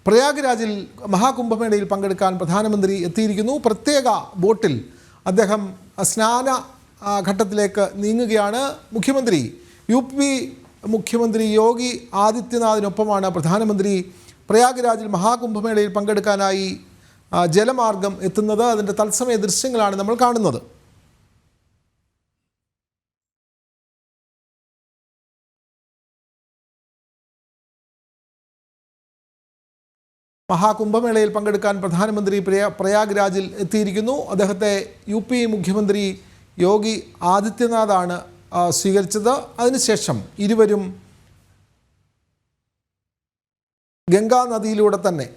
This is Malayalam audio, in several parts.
പ്രയാഗ്രാജിൽ മഹാകുംഭമേളയിൽ പങ്കെടുക്കാൻ പ്രധാനമന്ത്രി എത്തിയിരിക്കുന്നു. പ്രത്യേക ബോട്ടിൽ അദ്ദേഹം സ്നാന ഘട്ടത്തിലേക്ക് നീങ്ങുകയാണ്. യു പി മുഖ്യമന്ത്രി യോഗി ആദിത്യനാഥിനൊപ്പമാണ് പ്രധാനമന്ത്രി പ്രയാഗ്രാജിൽ മഹാകുംഭമേളയിൽ പങ്കെടുക്കാനായി ജലമാർഗം എത്തുന്നത്. അതിൻ്റെ തത്സമയ ദൃശ്യങ്ങളാണ് നമ്മൾ കാണുന്നത്. മഹാകുംഭമേളയിൽ പങ്കെടുക്കാൻ പ്രധാനമന്ത്രി പ്രയാഗ്രാജിൽ എത്തിയിരിക്കുന്നു. അദ്ദേഹത്തെ യു പി മുഖ്യമന്ത്രി യോഗി ആദിത്യനാഥാണ് സ്വീകരിച്ചത്. അതിനുശേഷം ഇരുവരും ഗംഗാ നദിയിലൂടെ തന്നെ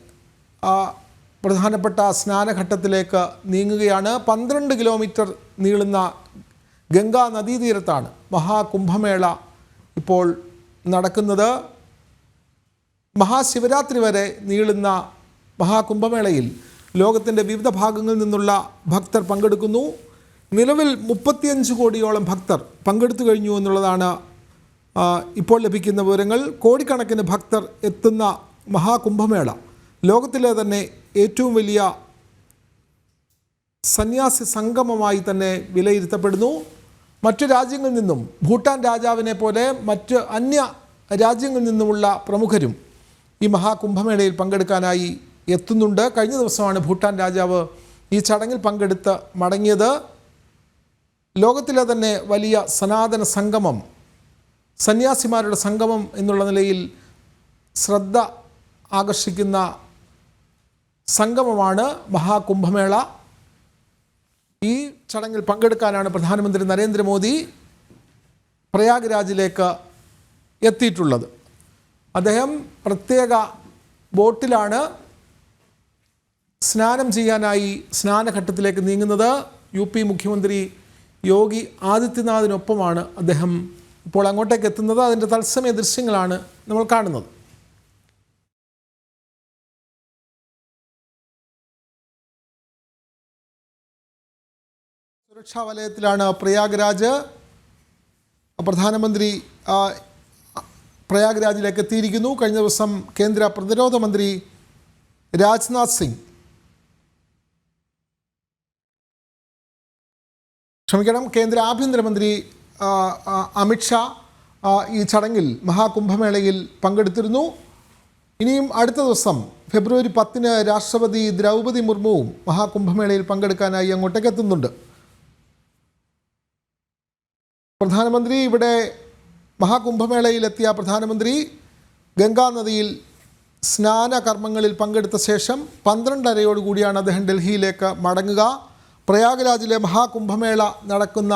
പ്രധാനപ്പെട്ട സ്നാനഘട്ടത്തിലേക്ക് നീങ്ങുകയാണ്. 12 കിലോമീറ്റർ നീളുന്ന ഗംഗാ നദീതീരത്താണ് മഹാകുംഭമേള ഇപ്പോൾ നടക്കുന്നത്. മഹാശിവരാത്രി വരെ നീളുന്ന മഹാകുംഭമേളയിൽ ലോകത്തിൻ്റെ വിവിധ ഭാഗങ്ങളിൽ നിന്നുള്ള ഭക്തർ പങ്കെടുക്കുന്നു. നിലവിൽ 35 കോടിയോളം ഭക്തർ പങ്കെടുത്തു കഴിഞ്ഞു എന്നുള്ളതാണ് ഇപ്പോൾ ലഭിക്കുന്ന വിവരങ്ങൾ. കോടിക്കണക്കിന് ഭക്തർ എത്തുന്ന മഹാകുംഭമേള ലോകത്തിലെ തന്നെ ഏറ്റവും വലിയ സന്യാസി സംഗമമായി തന്നെ വിലയിരുത്തപ്പെടുന്നു. മറ്റു രാജ്യങ്ങളിൽ നിന്നും ഭൂട്ടാൻ രാജാവിനെ പോലെ മറ്റ് അന്യ രാജ്യങ്ങളിൽ നിന്നുമുള്ള പ്രമുഖരും ഈ മഹാകുംഭമേളയിൽ പങ്കെടുക്കാനായി എത്തുന്നുണ്ട്. കഴിഞ്ഞ ദിവസമാണ് ഭൂട്ടാൻ രാജാവ് ഈ ചടങ്ങിൽ പങ്കെടുത്ത് മടങ്ങിയത്. ലോകത്തിലെ തന്നെ വലിയ സനാതന സംഗമം, സന്യാസിമാരുടെ സംഗമം എന്നുള്ള നിലയിൽ ശ്രദ്ധ ആകർഷിക്കുന്ന സംഗമമാണ് മഹാകുംഭമേള. ഈ ചടങ്ങിൽ പങ്കെടുക്കാനാണ് പ്രധാനമന്ത്രി നരേന്ദ്രമോദി പ്രയാഗ്രാജിലേക്ക് എത്തിയിട്ടുള്ളത്. അദ്ദേഹം പ്രത്യേക ബോട്ടിലാണ് സ്നാനം ചെയ്യാനായി സ്നാനഘട്ടത്തിലേക്ക് നീങ്ങുന്നത്. യു പി മുഖ്യമന്ത്രി യോഗി ആദിത്യനാഥിനൊപ്പമാണ് അദ്ദേഹം ഇപ്പോൾ അങ്ങോട്ടേക്ക് എത്തുന്നത്. അതിൻ്റെ തത്സമയ ദൃശ്യങ്ങളാണ് നമ്മൾ കാണുന്നത്. സുരക്ഷാ വലയത്തിലാണ് പ്രയാഗ്രാജ്. പ്രധാനമന്ത്രി പ്രയാഗ്രാജിലേക്ക് എത്തിയിരിക്കുന്നു. കഴിഞ്ഞ ദിവസം കേന്ദ്ര പ്രതിരോധ മന്ത്രി രാജ്നാഥ് സിംഗ് കേന്ദ്ര ആഭ്യന്തരമന്ത്രി അമിത്ഷാ ഈ ചടങ്ങിൽ മഹാകുംഭമേളയിൽ പങ്കെടുത്തിരുന്നു. ഇനിയും അടുത്ത ദിവസം ഫെബ്രുവരി 10 രാഷ്ട്രപതി ദ്രൗപദി മുർമുവും മഹാകുംഭമേളയിൽ പങ്കെടുക്കാനായി അങ്ങോട്ടേക്ക് എത്തുന്നുണ്ട്. പ്രധാനമന്ത്രി ഇവിടെ മഹാകുംഭമേളയിലെത്തിയ പ്രധാനമന്ത്രി ഗംഗാനദിയിൽ സ്നാനകർമ്മങ്ങളിൽ പങ്കെടുത്ത ശേഷം 12:30 അദ്ദേഹം ഡൽഹിയിലേക്ക് മടങ്ങുക. പ്രയാഗ്രാജിലെ മഹാകുംഭമേള നടക്കുന്ന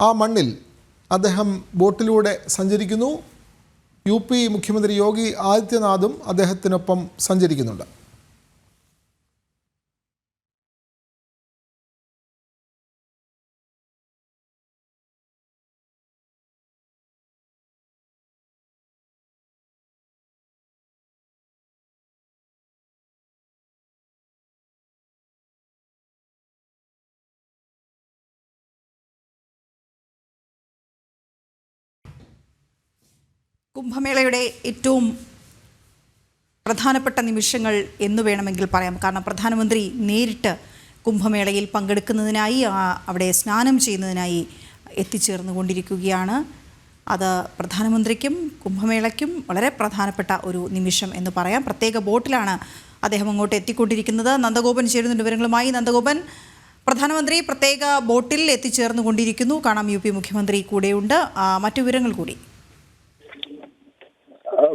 ആ മണ്ണിൽ അദ്ദേഹം ബോട്ടിലൂടെ സഞ്ചരിക്കുന്നു. യു പി മുഖ്യമന്ത്രി യോഗി ആദിത്യനാഥും അദ്ദേഹത്തിനൊപ്പം സഞ്ചരിക്കുന്നുണ്ട്. കുംഭമേളയുടെ ഏറ്റവും പ്രധാനപ്പെട്ട നിമിഷങ്ങൾ എന്ന് വേണമെങ്കിൽ പറയാം. കാരണം പ്രധാനമന്ത്രി നേരിട്ട് കുംഭമേളയിൽ പങ്കെടുക്കുന്നതിനായി അവിടെ സ്നാനം ചെയ്യുന്നതിനായി എത്തിച്ചേർന്നുകൊണ്ടിരിക്കുകയാണ്. അത് പ്രധാനമന്ത്രിക്കും കുംഭമേളയ്ക്കും വളരെ പ്രധാനപ്പെട്ട ഒരു നിമിഷം എന്ന് പറയാം. പ്രത്യേക ബോട്ടിലാണ് അദ്ദേഹം അങ്ങോട്ട് എത്തിക്കൊണ്ടിരിക്കുന്നത്. നന്ദഗോപൻ ചേരുന്നുണ്ട് വിവരങ്ങളുമായി. നന്ദഗോപൻ, പ്രധാനമന്ത്രി പ്രത്യേക ബോട്ടിൽ എത്തിച്ചേർന്നുകൊണ്ടിരിക്കുന്നു. കാണാം യു പി മുഖ്യമന്ത്രി കൂടെയുണ്ട്. മറ്റു വിവരങ്ങൾ കൂടി.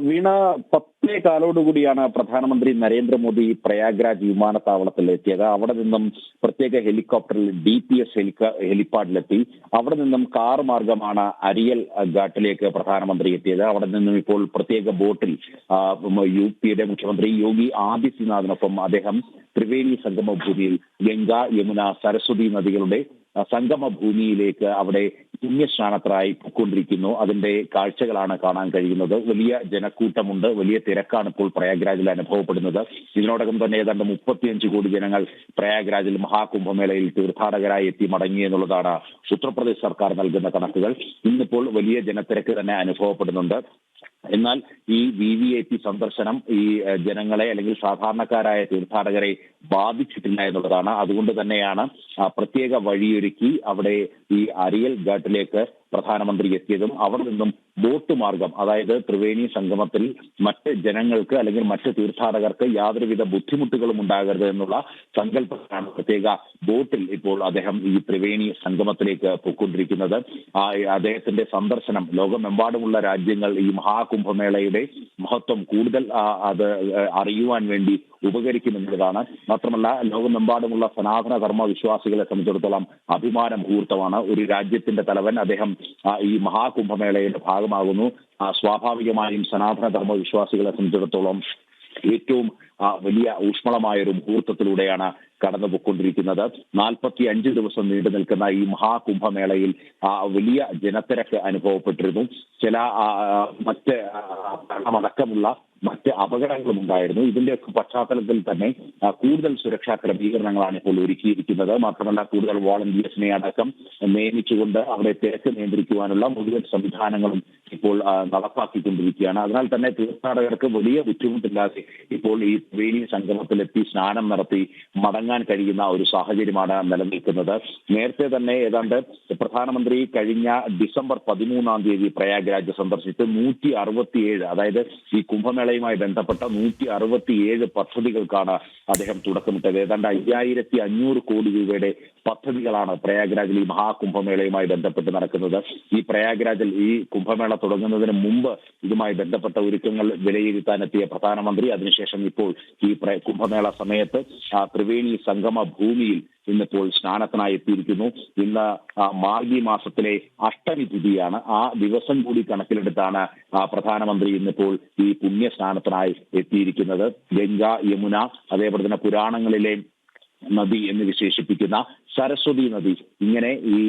വീണ, 10:15 പ്രധാനമന്ത്രി നരേന്ദ്രമോദി പ്രയാഗ്രാജ് വിമാനത്താവളത്തിൽ എത്തിയത്. അവിടെ നിന്നും പ്രത്യേക ഹെലികോപ്റ്ററിൽ DPS ഹെലിപ്പാഡിലെത്തി. അവിടെ നിന്നും കാർ മാർഗമാണ് അരിയൽ ഘാട്ടിലേക്ക് പ്രധാനമന്ത്രി എത്തിയത്. അവിടെ നിന്നും ഇപ്പോൾ പ്രത്യേക ബോട്ടിൽ യു പിയുടെ മുഖ്യമന്ത്രി യോഗി ആദിത്യനാഥിനൊപ്പം അദ്ദേഹം ത്രിവേണി സംഗമ ഭൂമിയിൽ ഗംഗ, യമുന, സരസ്വതി നദികളുടെ സംഗമ ഭൂമിയിലേക്ക് അവിടെ പുണ്യസ്നാനത്തിനായി പൊയ്ക്കൊണ്ടിരിക്കുന്നു. അതിന്റെ കാഴ്ചകളാണ് കാണാൻ കഴിയുന്നത്. വലിയ ജനക്കൂട്ടമുണ്ട്, വലിയ തിരക്കാണ് ഇപ്പോൾ പ്രയാഗ്രാജിൽ അനുഭവപ്പെടുന്നത്. ഇതിനോടകം തന്നെ ഏതാണ്ട് 35 കോടി ജനങ്ങൾ പ്രയാഗ്രാജിൽ മഹാകുംഭമേളയിൽ തീർത്ഥാടകരായി എത്തി മടങ്ങി എന്നുള്ളതാണ് ഉത്തർപ്രദേശ് സർക്കാർ നൽകുന്ന കണക്കുകൾ. ഇന്നിപ്പോൾ വലിയ ജനത്തിരക്ക് തന്നെ അനുഭവപ്പെടുന്നുണ്ട്. എന്നാൽ ഈ VVIP സന്ദർശനം ഈ ജനങ്ങളെ അല്ലെങ്കിൽ സാധാരണക്കാരായ തീർത്ഥാടകരെ ബാധിച്ചിട്ടില്ല എന്നുള്ളതാണ്. അതുകൊണ്ട് തന്നെയാണ് പ്രത്യേക വഴിയൊരുക്കി അവിടെ ഈ അരിയൽ ഘാട്ടിലേക്ക് പ്രധാനമന്ത്രി എത്തിയതും അവിടെ നിന്നും ബോട്ട് മാർഗം, അതായത് ത്രിവേണി സംഗമത്തിൽ മറ്റ് ജനങ്ങൾക്ക് അല്ലെങ്കിൽ മറ്റ് തീർത്ഥാടകർക്ക് യാതൊരുവിധ ബുദ്ധിമുട്ടുകളും ഉണ്ടാകരുത് എന്നുള്ള സങ്കല്പത്തിലാണ് പ്രത്യേക ബോട്ടിൽ ഇപ്പോൾ അദ്ദേഹം ഈ ത്രിവേണി സംഗമത്തിലേക്ക് പോയിക്കൊണ്ടിരിക്കുന്നത്. അദ്ദേഹത്തിന്റെ സന്ദർശനം ലോകമെമ്പാടുമുള്ള രാജ്യങ്ങൾ ഈ മഹാകുംഭമേളയുടെ മഹത്വം കൂടുതൽ അത് അറിയുവാൻ വേണ്ടി ഉപകരിക്കുമെന്നുള്ളതാണ്. മാത്രമല്ല ലോകമെമ്പാടുമുള്ള സനാതന ധർമ്മ വിശ്വാസികളെ സംബന്ധിച്ചിടത്തോളം അഭിമാന മുഹൂർത്തമാണ്. ഒരു രാജ്യത്തിന്റെ തലവൻ അദ്ദേഹം ഈ മഹാകുംഭമേളയുടെ ഭാഗമാകുന്നു. സ്വാഭാവികമായും സനാതന ധർമ്മ വിശ്വാസികളെ സംബന്ധിച്ചിടത്തോളം ഏറ്റവും വലിയ ഊഷ്മളമായ ഒരു മുഹൂർത്തത്തിലൂടെയാണ് കടന്നുപോയിക്കൊണ്ടിരിക്കുന്നത്. 45 ദിവസം നീണ്ടു നിൽക്കുന്ന ഈ മഹാകുംഭമേളയിൽ വലിയ ജനത്തിരക്ക് അനുഭവപ്പെട്ടിരുന്നു. ചില മറ്റ് മരണമടക്കമുള്ള മറ്റ് അപകടങ്ങളും ഉണ്ടായിരുന്നു. ഇതിന്റെ പശ്ചാത്തലത്തിൽ തന്നെ കൂടുതൽ സുരക്ഷാ ക്രമീകരണങ്ങളാണ് ഇപ്പോൾ ഒരുക്കിയിരിക്കുന്നത്. മാത്രമല്ല കൂടുതൽ വോളണ്ടിയേഴ്സിനെ അടക്കം നിയമിച്ചുകൊണ്ട് അവിടെ തിരക്ക് നിയന്ത്രിക്കുവാനുള്ള മുഴുവൻ സംവിധാനങ്ങളും ഇപ്പോൾ നടപ്പാക്കിക്കൊണ്ടിരിക്കുകയാണ്. അതിനാൽ തന്നെ തീർത്ഥാടകർക്ക് വലിയ ബുദ്ധിമുട്ടില്ലാതെ ഇപ്പോൾ ഈ ത്രിവേണി സംഗമത്തിലെത്തി സ്നാനം നടത്തി മടങ്ങാൻ കഴിയുന്ന ഒരു സാഹചര്യമാണ് നിലനിൽക്കുന്നത്. നേരത്തെ തന്നെ ഏതാണ്ട് പ്രധാനമന്ത്രി കഴിഞ്ഞ ഡിസംബർ 13-ാം തീയതി പ്രയാഗ്രാജ് സന്ദർശിച്ച് 167, അതായത് ഈ കുംഭമേളയുമായി ബന്ധപ്പെട്ട 167 പദ്ധതികൾക്കാണ് അദ്ദേഹം തുടക്കമിട്ടത്. ഏതാണ്ട് 5500 കോടി രൂപയുടെ പദ്ധതികളാണ് പ്രയാഗ്രാജിൽ ഈ മഹാകുംഭമേളയുമായി ബന്ധപ്പെട്ട് നടക്കുന്നത്. ഈ പ്രയാഗ്രാജിൽ ഈ കുംഭമേള തുടങ്ങുന്നതിന് മുമ്പ് ഇതുമായി ബന്ധപ്പെട്ട ഒരുക്കങ്ങൾ വിലയിരുത്താനെത്തിയ പ്രധാനമന്ത്രി അതിനുശേഷം ഇപ്പോൾ ഈ കുംഭമേള സമയത്ത് ത്രിവേണി സംഗമ ഭൂമിയിൽ ഇന്നിപ്പോൾ സ്നാനത്തിനായി എത്തിയിരിക്കുന്നു. ഇന്ന് മാർഗി മാസത്തിലെ അഷ്ടമി തിഥിയാണ്. ആ ദിവസം കൂടി കണക്കിലെടുത്താണ് പ്രധാനമന്ത്രി ഇന്നിപ്പോൾ ഈ പുണ്യ സ്നാനത്തിനായി എത്തിയിരിക്കുന്നത്. ഗംഗ, യമുന, അതേപോലെ തന്നെ പുരാണങ്ങളിലെ നദി എന്ന് വിശേഷിപ്പിക്കുന്ന സരസ്വതി നദി, ഇങ്ങനെ ഈ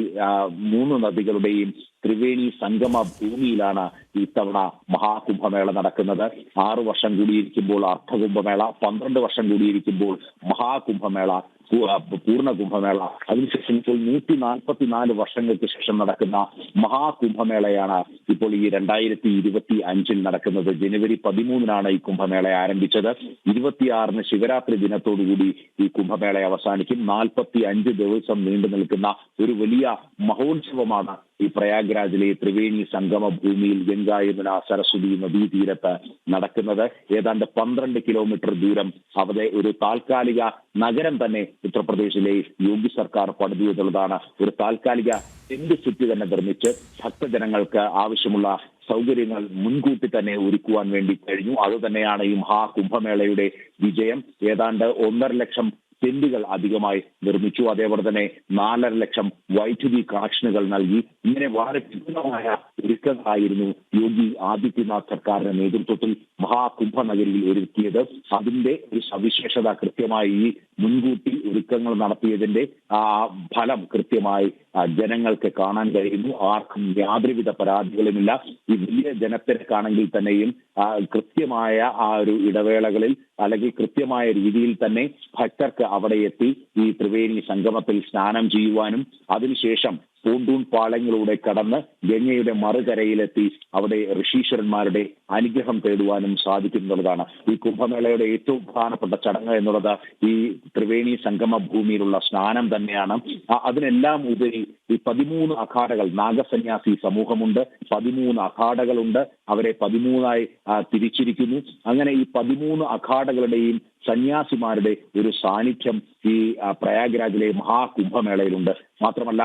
3 നദികളുടെയും ത്രിവേണി സംഗമ ഭൂമിയിലാണ് ഇത്തവണ മഹാകുംഭമേള നടക്കുന്നത്. 6 വർഷം കൂടിയിരിക്കുമ്പോൾ അർദ്ധകുംഭമേള, 12 വർഷം കൂടിയിരിക്കുമ്പോൾ മഹാകുംഭമേള, പൂർണ്ണ കുംഭമേള, അതിനുശേഷം ഇപ്പോൾ 144 വർഷങ്ങൾക്ക് ശേഷം നടക്കുന്ന മഹാകുംഭമേളയാണ് ഇപ്പോൾ ഈ 2025 നടക്കുന്നത്. ജനുവരി 13-നാണ് ഈ കുംഭമേള ആരംഭിച്ചത്. 26-ന് ശിവരാത്രി ദിനത്തോടുകൂടി ഈ കുംഭമേള അവസാനിക്കും. 45 ദിവസം നീണ്ടു നിൽക്കുന്ന ഒരു വലിയ മഹോത്സവമാണ് ഈ പ്രയാഗ്രാജിലെ ത്രിവേണി സംഗമ ഭൂമിയിൽ ഗംഗാ, യമുന, സരസ്വതി നദീതീരത്ത് നടക്കുന്നത്. ഏതാണ്ട് 12 കിലോമീറ്റർ ദൂരം അവിടെ ഒരു താൽക്കാലിക നഗരം തന്നെ ഉത്തർപ്രദേശിലെ യോഗി സർക്കാർ പണിതു എന്നുള്ളതാണ്. ഒരു താൽക്കാലിക ടെന്റ് സിറ്റി തന്നെ നിർമ്മിച്ച് ഭക്തജനങ്ങൾക്ക് ആവശ്യമുള്ള സൗകര്യങ്ങൾ മുൻകൂട്ടി തന്നെ ഒരുക്കുവാൻ വേണ്ടി കഴിഞ്ഞു. അതുതന്നെയാണ് ഈ മഹാകുംഭമേളയുടെ വിജയം. ഏതാണ്ട് 1.5 ലക്ഷം ടെന്റുകൾ അധികമായി നിർമ്മിച്ചു. അതേപോലെ തന്നെ 4.5 ലക്ഷം വൈദ്യുതി കണക്ഷനുകൾ നൽകി. ഇങ്ങനെ വളരെ വിപുലമായ ഒരുക്കങ്ങളായിരുന്നു യോഗി ആദിത്യനാഥ് സർക്കാരിന്റെ നേതൃത്വത്തിൽ മഹാകുംഭ നഗരിയിൽ ഒരുക്കിയത്. അതിന്റെ ഒരു സവിശേഷത കൃത്യമായി ഈ മുൻകൂട്ടി ഒരുക്കങ്ങൾ നടത്തിയതിന്റെ ഫലം കൃത്യമായി ജനങ്ങൾക്ക് കാണാൻ കഴിയുന്നു. ആർക്കും യാതൊരുവിധ പരാതികളുമില്ല. ഈ വലിയ ജനത്തിരക്കാണെങ്കിൽ തന്നെയും കൃത്യമായ ആ ഒരു ഇടവേളകളിൽ അല്ലെങ്കിൽ കൃത്യമായ രീതിയിൽ തന്നെ ഭക്തർക്ക് അവിടെ എത്തി ഈ ത്രിവേണി സംഗമത്തിൽ സ്നാനം ചെയ്യുവാനും അതിനുശേഷം പൂണ്ടൂൺ പാളങ്ങളിലൂടെ കടന്ന് ഗംഗയുടെ മറുകരയിലെത്തി അവിടെ ഋഷീശ്വരന്മാരുടെ അനുഗ്രഹം തേടുവാനും സാധിക്കുന്നുള്ളതാണ്. ഈ കുംഭമേളയുടെ ഏറ്റവും പ്രധാനപ്പെട്ട ചടങ്ങ് എന്നുള്ളത് ഈ ത്രിവേണി സംഗമ ഭൂമിയിലുള്ള സ്നാനം തന്നെയാണ്. അതിനെല്ലാം ഉപരി ഈ 13 അഖാഡകൾ, നാഗസന്യാസി സമൂഹമുണ്ട്, 13 അഖാഡകളുണ്ട്. അവരെ 13ആയി തിരിച്ചിരിക്കുന്നു. അങ്ങനെ ഈ 13 അഖാഡകളുടെയും സന്യാസിമാരുടെ ഒരു സാന്നിധ്യം ഈ പ്രയാഗ്രാജിലെ മഹാകുംഭമേളയിലുണ്ട്. മാത്രമല്ല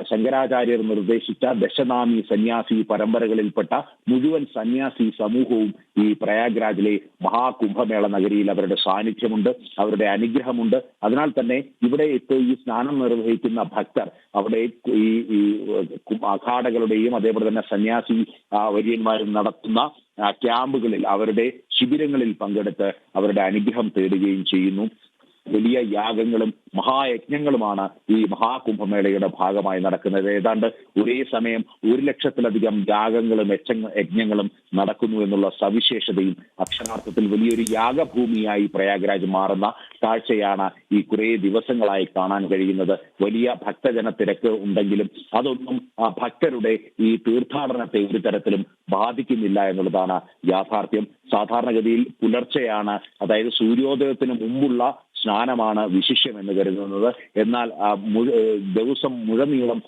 ശങ്കരാചാര്യർ നിർദ്ദേശിച്ച ദശനാമി സന്യാസി പരമ്പരകളിൽപ്പെട്ട മുഴുവൻ സന്യാസി സമൂഹവും ഈ പ്രയാഗ്രാജിലെ മഹാകുംഭമേള നഗരിയിൽ അവരുടെ സാന്നിധ്യമുണ്ട്, അവരുടെ അനുഗ്രഹമുണ്ട്. അതിനാൽ തന്നെ ഇവിടെ ഈ സ്നാനം നിർവഹിക്കുന്ന ഭക്തർ അവിടെ ഈ അഖാഡകളുടെയും അതേപോലെ തന്നെ സന്യാസി വര്യന്മാരും നടത്തുന്ന ക്യാമ്പുകളിൽ, അവരുടെ ശിബിരങ്ങളിൽ പങ്കെടുത്ത് അവരുടെ അനുഗ്രഹം തേടുകയും ചെയ്യുന്നു. വലിയ യാഗങ്ങളും മഹായജ്ഞങ്ങളുമാണ് ഈ മഹാകുംഭമേളയുടെ ഭാഗമായി നടക്കുന്നത്. ഏതാണ്ട് ഒരേ സമയം 1,00,000-ലധികം യാഗങ്ങളും യജ്ഞങ്ങളും നടക്കുന്നു എന്നുള്ള സവിശേഷതയും അക്ഷരാർത്ഥത്തിൽ വലിയൊരു യാഗഭൂമിയായി പ്രയാഗ്രാജ് മാറുന്ന കാഴ്ചയാണ് ഈ കുറേ ദിവസങ്ങളായി കാണാൻ കഴിയുന്നത്. വലിയ ഭക്തജന തിരക്ക് ഉണ്ടെങ്കിലും അതൊന്നും ഭക്തരുടെ ഈ തീർത്ഥാടനത്തെ ഒരു തരത്തിലും ബാധിക്കുന്നില്ല എന്നുള്ളതാണ് യാഥാർത്ഥ്യം. സാധാരണഗതിയിൽ പുലർച്ചെയാണ്, അതായത് സൂര്യോദയത്തിന് മുമ്പുള്ള സ്നാനമാണ് വിശിഷ്യം എന്ന് കരുതുന്നത്. എന്നാൽ ദിവസം മുഴുനീളം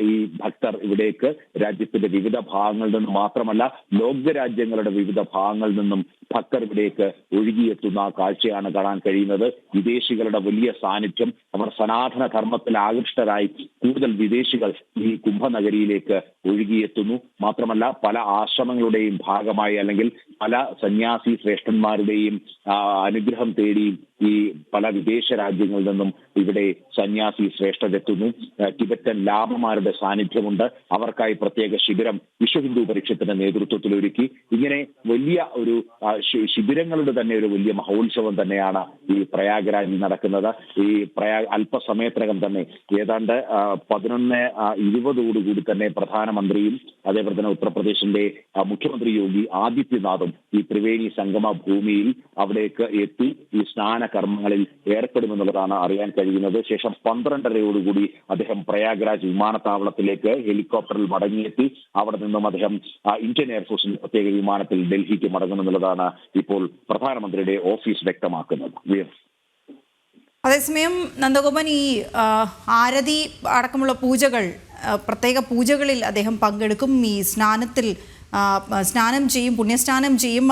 ഈ ഭക്തർ ഇവിടേക്ക് രാജ്യത്തിന്റെ വിവിധ ഭാഗങ്ങളിൽ നിന്നും മാത്രമല്ല ലോകരാജ്യങ്ങളുടെ വിവിധ ഭാഗങ്ങളിൽ നിന്നും ഭക്തർ ഇവിടേക്ക് ഒഴുകിയെത്തുന്ന കാഴ്ചയാണ് കാണാൻ കഴിയുന്നത്. വിദേശികളുടെ വലിയ സാന്നിധ്യം, അവർ സനാതന ധർമ്മത്തിൽ ആകൃഷ്ടരായി കൂടുതൽ വിദേശികൾ ഈ കുംഭനഗരിയിലേക്ക് ഒഴുകിയെത്തുന്നു. മാത്രമല്ല പല ആശ്രമങ്ങളുടെയും ഭാഗമായി അല്ലെങ്കിൽ പല സന്യാസി ശ്രേഷ്ഠന്മാരുടെയും അനുഗ്രഹം തേടിയും ഈ പല വിദേശ രാജ്യങ്ങളിൽ നിന്നും ഇവിടെ സന്യാസി ശ്രേഷ്ഠരെത്തുന്നു. ടിബറ്റൻ ലാമമാരുടെ സാന്നിധ്യമുണ്ട്. അവർക്കായി പ്രത്യേക ശിബിരം വിശ്വ ഹിന്ദു പരിഷത്തിന്റെ നേതൃത്വത്തിൽ ഒരുക്കി. ഇങ്ങനെ വലിയ ഒരു ശിബിരങ്ങളുടെ തന്നെ ഒരു വലിയ മഹോത്സവം തന്നെയാണ് ഈ പ്രയാഗ്രാജിൽ നടക്കുന്നത്. ഈ അല്പസമയത്തിനകം തന്നെ ഏതാണ്ട് 11:20 തന്നെ പ്രധാനമന്ത്രിയും അതേപോലെ തന്നെ ഉത്തർപ്രദേശിന്റെ മുഖ്യമന്ത്രി യോഗി ആദിത്യനാഥും ഈ ത്രിവേണി സംഗമ ഭൂമിയിൽ അവിടേക്ക് എത്തി ഈ സ്നാന കർമ്മങ്ങളിൽ ഏർപ്പെടുമെന്നുള്ളതാണ് അറിയാൻ കഴിയുന്നത്. ശേഷം 12:30 അദ്ദേഹം പ്രയാഗ്രാജ് വിമാനത്താവളത്തിലേക്ക് ഹെലികോപ്റ്ററിൽ മടങ്ങിയെത്തി. അവിടെ നിന്നും അദ്ദേഹം ഇന്ത്യൻ എയർഫോഴ്സിന്റെ പ്രത്യേക വിമാനത്തിൽ ഡൽഹിക്ക് മടങ്ങുമെന്നുള്ളതാണ് ഇപ്പോൾ പ്രധാനമന്ത്രിയുടെ ഓഫീസ് വ്യക്തമാക്കുന്നത്. അതേസമയം നന്ദഗോപൻ, ഈ ആരതി അടക്കമുള്ള പൂജകൾ, പ്രത്യേക പൂജകളിൽ അദ്ദേഹം പങ്കെടുക്കും. ഈ സ്നാനം ചെയ്യും, പുണ്യസ്നാനം ചെയ്യും.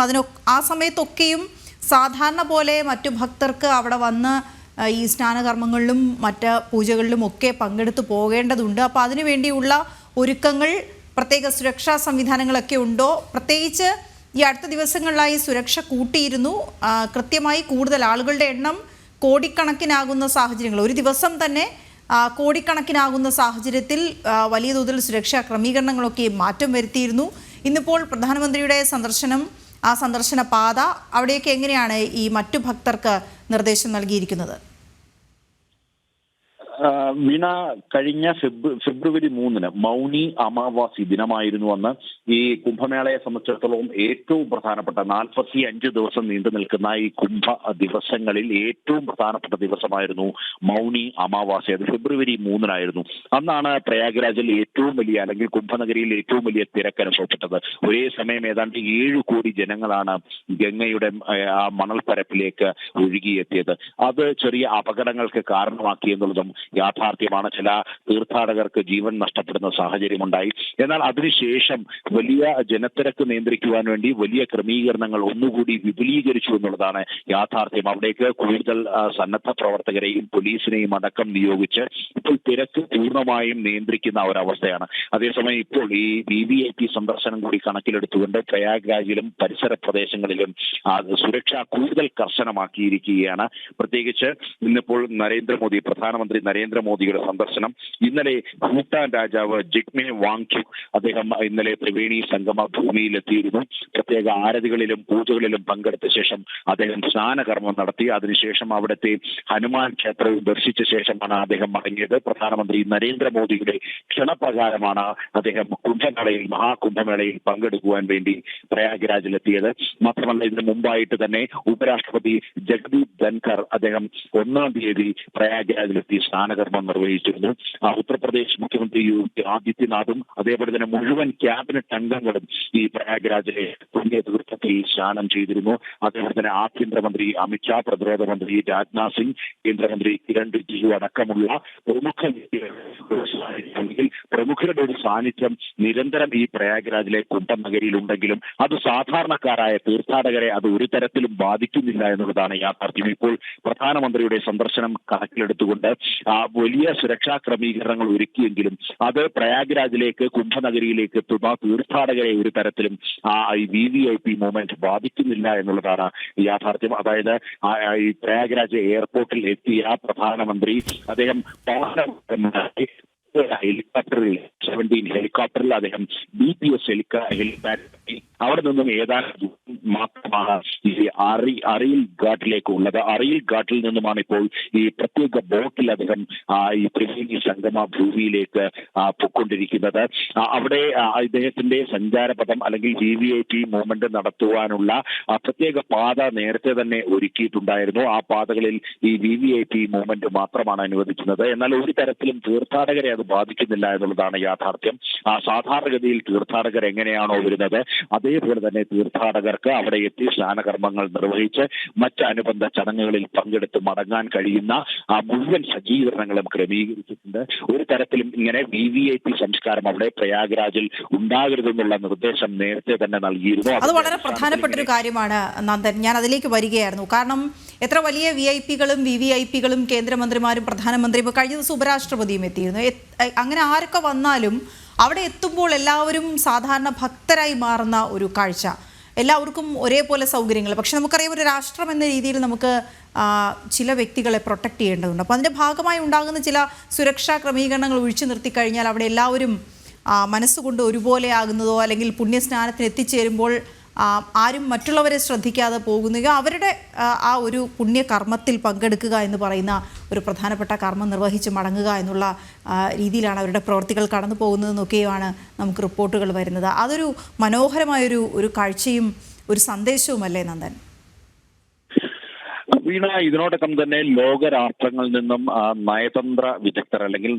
ആ സമയത്തൊക്കെയും സാധാരണ പോലെ മറ്റു ഭക്തർക്ക് അവിടെ വന്ന് ഈ സ്നാനകർമ്മങ്ങളിലും മറ്റ് പൂജകളിലും ഒക്കെ പങ്കെടുത്തു പോകേണ്ടതുണ്ട്. അപ്പോൾ അതിനുവേണ്ടിയുള്ള ഒരുക്കങ്ങൾ, പ്രത്യേക സുരക്ഷാ സംവിധാനങ്ങളൊക്കെ ഉണ്ടോ? പ്രത്യേകിച്ച് ഈ അടുത്ത ദിവസങ്ങളിലായി സുരക്ഷ കൂട്ടിയിരുന്നു. കൃത്യമായി കൂടുതൽ ആളുകളുടെ എണ്ണം കോടിക്കണക്കിനാകുന്ന സാഹചര്യങ്ങൾ, ഒരു ദിവസം തന്നെ കോടിക്കണക്കിനാകുന്ന സാഹചര്യത്തിൽ വലിയ തോതിൽ സുരക്ഷാ ക്രമീകരണങ്ങളൊക്കെ മാറ്റം വരുത്തിയിരുന്നു. ഇന്നിപ്പോൾ പ്രധാനമന്ത്രിയുടെ ആ സന്ദർശന പാത അവിടെയൊക്കെ എങ്ങനെയാണ് ഈ മറ്റു ഭക്തർക്ക് നിർദ്ദേശം നൽകിയിരിക്കുന്നത്? വീണ, കഴിഞ്ഞ ഫെബ്രുവരി 3 മൗനി അമാവാസി ദിനമായിരുന്നു അന്ന്. ഈ കുംഭമേളയെ സംബന്ധിച്ചിടത്തോളം ഏറ്റവും പ്രധാനപ്പെട്ട 45 ദിവസം നീണ്ടു നിൽക്കുന്ന ഈ കുംഭ ദിവസങ്ങളിൽ ഏറ്റവും പ്രധാനപ്പെട്ട ദിവസമായിരുന്നു മൗനി അമാവാസി. അത് ഫെബ്രുവരി 3 അന്നാണ് പ്രയാഗ്രാജിൽ ഏറ്റവും വലിയ, അല്ലെങ്കിൽ കുംഭനഗരിയിൽ ഏറ്റവും വലിയ തിരക്ക് അനുഭവപ്പെട്ടത്. ഒരേ സമയം ഏതാണ്ട് 7 കോടി ജനങ്ങളാണ് ഗംഗയുടെ ആ മണൽപ്പരപ്പിലേക്ക് ഒഴുകിയെത്തിയത്. അത് ചെറിയ അപകടങ്ങൾക്ക് കാരണമാക്കി എന്നുള്ളതും യാഥാർത്ഥ്യമാണ്. ചില തീർത്ഥാടകർക്ക് ജീവൻ നഷ്ടപ്പെടുന്ന സാഹചര്യമുണ്ടായി. എന്നാൽ അതിനുശേഷം വലിയ ജനത്തിരക്ക് നിയന്ത്രിക്കുവാൻ വേണ്ടി വലിയ ക്രമീകരണങ്ങൾ ഒന്നുകൂടി വിപുലീകരിച്ചു എന്നുള്ളതാണ് യാഥാർത്ഥ്യം. അവിടേക്ക് കൂടുതൽ സന്നദ്ധ പ്രവർത്തകരെയും പോലീസിനെയും അടക്കം നിയോഗിച്ച് ഇപ്പോൾ തിരക്ക് പൂർണ്ണമായും നിയന്ത്രിക്കുന്ന ഒരവസ്ഥയാണ്. അതേസമയം ഇപ്പോൾ ഈ VVIP സന്ദർശനം കൂടി കണക്കിലെടുത്തുകൊണ്ട് പ്രയാഗ്രാജിലും പരിസര പ്രദേശങ്ങളിലും സുരക്ഷ കൂടുതൽ കർശനമാക്കിയിരിക്കുകയാണ്. പ്രത്യേകിച്ച് ഇന്നിപ്പോൾ പ്രധാനമന്ത്രി നരേന്ദ്രമോദിയുടെ സന്ദർശനം. ഇന്നലെ ഭൂട്ടാൻ രാജാവ് ജിഗ്മെ വാങ്ചുക് അദ്ദേഹം ഇന്നലെ ത്രിവേണി സംഗമ ഭൂമിയിലെത്തിയിരുന്നു. പ്രത്യേക ആരതികളിലും പൂജകളിലും പങ്കെടുത്ത ശേഷം അദ്ദേഹം സ്നാനകർമ്മം നടത്തി. അതിനുശേഷം അവിടുത്തെ ഹനുമാൻ ക്ഷേത്രവും ദർശിച്ച ശേഷമാണ് അദ്ദേഹം മടങ്ങിയത്. പ്രധാനമന്ത്രി നരേന്ദ്രമോദിയുടെ ക്ഷണപ്രകാരമാണ് അദ്ദേഹം മഹാകുംഭമേളയിൽ പങ്കെടുക്കുവാൻ വേണ്ടി പ്രയാഗ്രാജിലെത്തിയത്. മാത്രമല്ല, ഇതിന് മുമ്പായിട്ട് തന്നെ ഉപരാഷ്ട്രപതി ജഗദീപ് ധൻഖർ അദ്ദേഹം 1-ാം തീയതി പ്രയാഗ്രാജിലെത്തി സ്നാനകർമ്മം നിർവഹിച്ചിരുന്നു. ഉത്തർപ്രദേശ് മുഖ്യമന്ത്രി യോഗി ആദിത്യനാഥും അതേപോലെ തന്നെ മുഴുവൻ ക്യാബിനറ്റ് അംഗങ്ങളും ഈ പ്രയാഗ്രാജിലെ പുണ്യതീർത്ഥത്തിൽ സ്നാനം ചെയ്തിരുന്നു. അതേപോലെ തന്നെ ആഭ്യന്തരമന്ത്രി അമിത്ഷാ, പ്രതിരോധ മന്ത്രി രാജ്നാഥ് സിംഗ്, കേന്ദ്രമന്ത്രി കിരൺ റിജിജു അടക്കമുള്ള പ്രമുഖരുടെ ഒരു സാന്നിധ്യം നിരന്തരം ഈ പ്രയാഗ്രാജിലെ കുംഭനഗരിയിൽ ഉണ്ടെങ്കിലും അത് സാധാരണക്കാരായ തീർത്ഥാടകരെ അത് ഒരു തരത്തിലും ബാധിക്കുന്നില്ല എന്നുള്ളതാണ് യാഥാർത്ഥ്യം. ഇപ്പോൾ പ്രധാനമന്ത്രിയുടെ സന്ദർശനം കണക്കിലെടുത്തുകൊണ്ട് വലിയ സുരക്ഷാ ക്രമീകരണങ്ങൾ ഒരുക്കിയെങ്കിലും അത് പ്രയാഗ്രാജിലേക്ക് കുംഭനഗരിയിലേക്ക് എത്തുന്ന തീർത്ഥാടകരെ ഒരു തരത്തിലും ഈ VVIP മൂവ്മെന്റ് ബാധിക്കുന്നില്ല എന്നുള്ളതാണ് യാഥാർത്ഥ്യം. അതായത് ഈ പ്രയാഗ്രാജ് എയർപോർട്ടിൽ എത്തിയ പ്രധാനമന്ത്രി അദ്ദേഹം ഹെലികോപ്റ്ററിൽ 17 ഹെലികോപ്റ്ററിൽ അദ്ദേഹം DPS ഹെലിപാഡ് അവിടെ നിന്നും ഏതാനും മാത്രമാണ് ഈ അറിയിൽ ഘാട്ടിലേക്ക് ഉള്ളത്. അറിയിൽ ഘാട്ടിൽ നിന്നുമാണ് ഇപ്പോൾ ഈ പ്രത്യേക ബോട്ടിൽ അദ്ദേഹം ഈ ത്രിവേണി സംഗമ ഭൂമിയിലേക്ക് പൊക്കൊണ്ടിരിക്കുന്നത്. അവിടെ ഇദ്ദേഹത്തിന്റെ സഞ്ചാരപഥം അല്ലെങ്കിൽ VVIP മൂവ്മെന്റ് നടത്തുവാനുള്ള പ്രത്യേക പാത നേരത്തെ തന്നെ ഒരുക്കിയിട്ടുണ്ടായിരുന്നു. ആ പാതകളിൽ ഈ VVIP മൂവ്മെന്റ് മാത്രമാണ് അനുവദിക്കുന്നത്. എന്നാൽ ഒരു തരത്തിലും തീർത്ഥാടകരെ അത് ബാധിക്കുന്നില്ല എന്നുള്ളതാണ് യാഥാർത്ഥ്യം. സാധാരണഗതിയിൽ തീർത്ഥാടകർ എങ്ങനെയാണോ വരുന്നത് അതേപോലെ തന്നെ തീർത്ഥാടകർക്ക് അവിടെ എത്തി സ്നാനകർമ്മങ്ങൾ നിർവഹിച്ച് മറ്റ് അനുബന്ധ ചടങ്ങുകളിൽ പങ്കെടുത്ത് മടങ്ങാൻ കഴിയുന്ന മുഴുവൻ സജ്ജീകരണങ്ങളും ക്രമീകരിച്ചിട്ടുണ്ട്. ഒരു തരത്തിലും ഇങ്ങനെ VVIP സംസ്കാരം അവിടെ പ്രയാഗ്രാജിൽ ഉണ്ടാകരുതെന്നുള്ള നിർദ്ദേശം നേരത്തെ തന്നെ നൽകിയിരുന്നു. അത് വളരെ പ്രധാനപ്പെട്ട ഒരു കാര്യമാണ് നന്ദൻ. ഞാൻ അതിലേക്ക് വരികയായിരുന്നു. കാരണം എത്ര വലിയ VIPകളും VVIPകളും കേന്ദ്രമന്ത്രിമാരും പ്രധാനമന്ത്രിയും കഴിഞ്ഞ ദിവസം ഉപരാഷ്ട്രപതിയും എത്തിയിരുന്നു. അങ്ങനെ ആരൊക്കെ വന്നാലും അവിടെ എത്തുമ്പോൾ എല്ലാവരും സാധാരണ ഭക്തരായി മാറുന്ന ഒരു കാഴ്ച, എല്ലാവർക്കും ഒരേപോലെ സൗകര്യങ്ങൾ. പക്ഷെ നമുക്കറിയാം, ഒരു രാഷ്ട്രം എന്ന രീതിയിൽ നമുക്ക് ചില വ്യക്തികളെ പ്രൊട്ടക്റ്റ് ചെയ്യേണ്ടതുണ്ട്. അപ്പോൾ അതിൻ്റെ ഭാഗമായി ഉണ്ടാകുന്ന ചില സുരക്ഷാ ക്രമീകരണങ്ങൾ ഒഴിച്ചു നിർത്തിക്കഴിഞ്ഞാൽ അവിടെ എല്ലാവരും മനസ്സുകൊണ്ട് ഒരുപോലെ ആകുന്നതോ അല്ലെങ്കിൽ പുണ്യസ്നാനത്തിന് എത്തിച്ചേരുമ്പോൾ ആരും മറ്റുള്ളവരെ ശ്രദ്ധിക്കാതെ പോകുകയോ അവരുടെ ആ ഒരു പുണ്യകർമ്മത്തിൽ പങ്കെടുക്കുക എന്ന് പറയുന്ന ഒരു പ്രധാനപ്പെട്ട കർമ്മം നിർവഹിച്ച് മടങ്ങുക എന്നുള്ള രീതിയിലാണ് അവരുടെ പ്രവൃത്തികൾ കടന്നു പോകുന്നതെന്നൊക്കെയാണ് നമുക്ക് റിപ്പോർട്ടുകൾ വരുന്നത്. അതൊരു മനോഹരമായൊരു കാഴ്ചയും ഒരു സന്ദേശവുമല്ലേ നന്ദൻ? വീണ, ഇതിനോടൊപ്പം തന്നെ ലോകരാഷ്ട്രങ്ങളിൽ നിന്നും നയതന്ത്ര വിദഗ്ധർ അല്ലെങ്കിൽ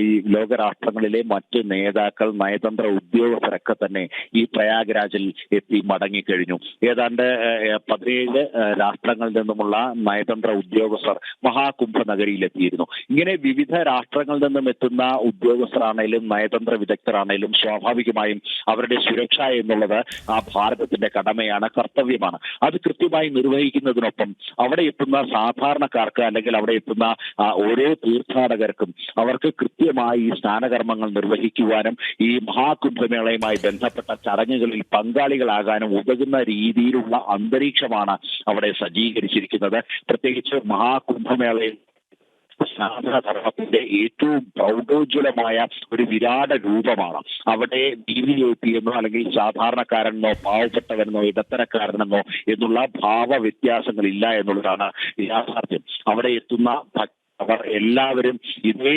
ഈ ലോകരാഷ്ട്രങ്ങളിലെ മറ്റ് നേതാക്കൾ, നയതന്ത്ര ഉദ്യോഗസ്ഥരൊക്കെ തന്നെ ഈ പ്രയാഗ്രാജിൽ എത്തി മടങ്ങിക്കഴിഞ്ഞു. ഏതാണ്ട് 17 രാഷ്ട്രങ്ങളിൽ നിന്നുമുള്ള നയതന്ത്ര ഉദ്യോഗസ്ഥർ മഹാകുംഭ നഗരിയിലെത്തിയിരുന്നു. ഇങ്ങനെ വിവിധ രാഷ്ട്രങ്ങളിൽ നിന്നും എത്തുന്ന ഉദ്യോഗസ്ഥരാണേലും നയതന്ത്ര വിദഗ്ധരാണേലും സ്വാഭാവികമായും അവരുടെ സുരക്ഷ എന്നുള്ളത് ഭാരതത്തിന്റെ കടമയാണ്, കർത്തവ്യമാണ്. അത് കൃത്യമായി നിർവഹിക്കുന്നതിനൊപ്പം അവിടെ എത്തുന്ന സാധാരണക്കാർക്ക് അല്ലെങ്കിൽ അവിടെ എത്തുന്ന ഓരോ തീർത്ഥാടകർക്കും അവർക്ക് കൃത്യമായി ഈ സ്നാനകർമ്മങ്ങൾ നിർവഹിക്കുവാനും ഈ മഹാകുംഭമേളയുമായി ബന്ധപ്പെട്ട ചടങ്ങുകളിൽ പങ്കാളികളാകാനും ഉതകുന്ന രീതിയിലുള്ള അന്തരീക്ഷമാണ് അവിടെ സജ്ജീകരിച്ചിരിക്കുന്നത്. പ്രത്യേകിച്ച് മഹാകുംഭമേളയിൽ സനാതനധർമ്മത്തിന്റെ ഏറ്റവും പ്രൗഢോജ്വലമായ ഒരു വിരാട രൂപമാണ്. അവിടെ VVIP എന്നോ അല്ലെങ്കിൽ സാധാരണക്കാരനെന്നോ പാവപ്പെട്ടവനെന്നോ ഇടത്തരക്കാരനെന്നോ എന്നുള്ള ഭാവ വ്യത്യാസങ്ങളില്ല എന്നുള്ളതാണ് യാഥാർത്ഥ്യം. അവിടെ എത്തുന്ന അവർ എല്ലാവരും ഇതേ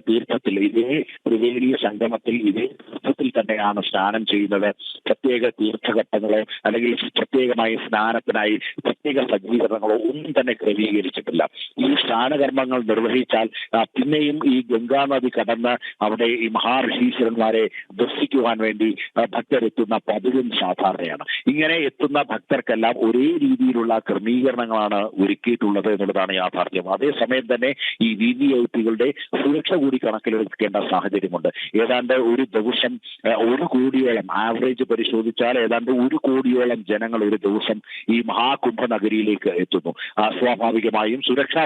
തീർത്ഥത്തിൽ, ഇതേ ത്രിവേണി സംഗമത്തിൽ, ഇതേ തീർത്ഥത്തിൽ തന്നെയാണ് സ്നാനം ചെയ്യുന്നത്. പ്രത്യേക തീർത്ഥഘട്ടങ്ങളോ അല്ലെങ്കിൽ പ്രത്യേകമായി സ്നാനത്തിനായി പ്രത്യേക സജ്ജീകരണങ്ങളോ ഒന്നും തന്നെ ക്രമീകരിച്ചിട്ടില്ല. ഈ സ്നാനകർമ്മങ്ങൾ നിർവഹിച്ചാൽ പിന്നെയും ഈ ഗംഗാനദി കടന്ന് അവിടെ ഈ മഹാഋഷീശ്വരന്മാരെ ദർശിക്കുവാൻ വേണ്ടി ഭക്തരെത്തുന്ന പതിവും സാധാരണയാണ്. ഇങ്ങനെ എത്തുന്ന ഭക്തർക്കെല്ലാം ഒരേ രീതിയിലുള്ള ക്രമീകരണങ്ങളാണ് ഒരുക്കിയിട്ടുള്ളത് എന്നുള്ളതാണ് യാഥാർത്ഥ്യം. അതേസമയം തന്നെ ഈ VVIPകളുടെ സുരക്ഷ കൂടി കണക്കിലെടുക്കേണ്ട സാഹചര്യമുണ്ട്. ഏതാണ്ട് ഒരു ദിവസം 1 കോടിയോളം, ആവറേജ് പരിശോധിച്ചാൽ ഏതാണ്ട് 1 കോടിയോളം ജനങ്ങൾ ഒരു ദിവസം ഈ മഹാകുംഭ നഗരിയിലേക്ക് എത്തുന്നു. സ്വാഭാവികമായും സുരക്ഷാ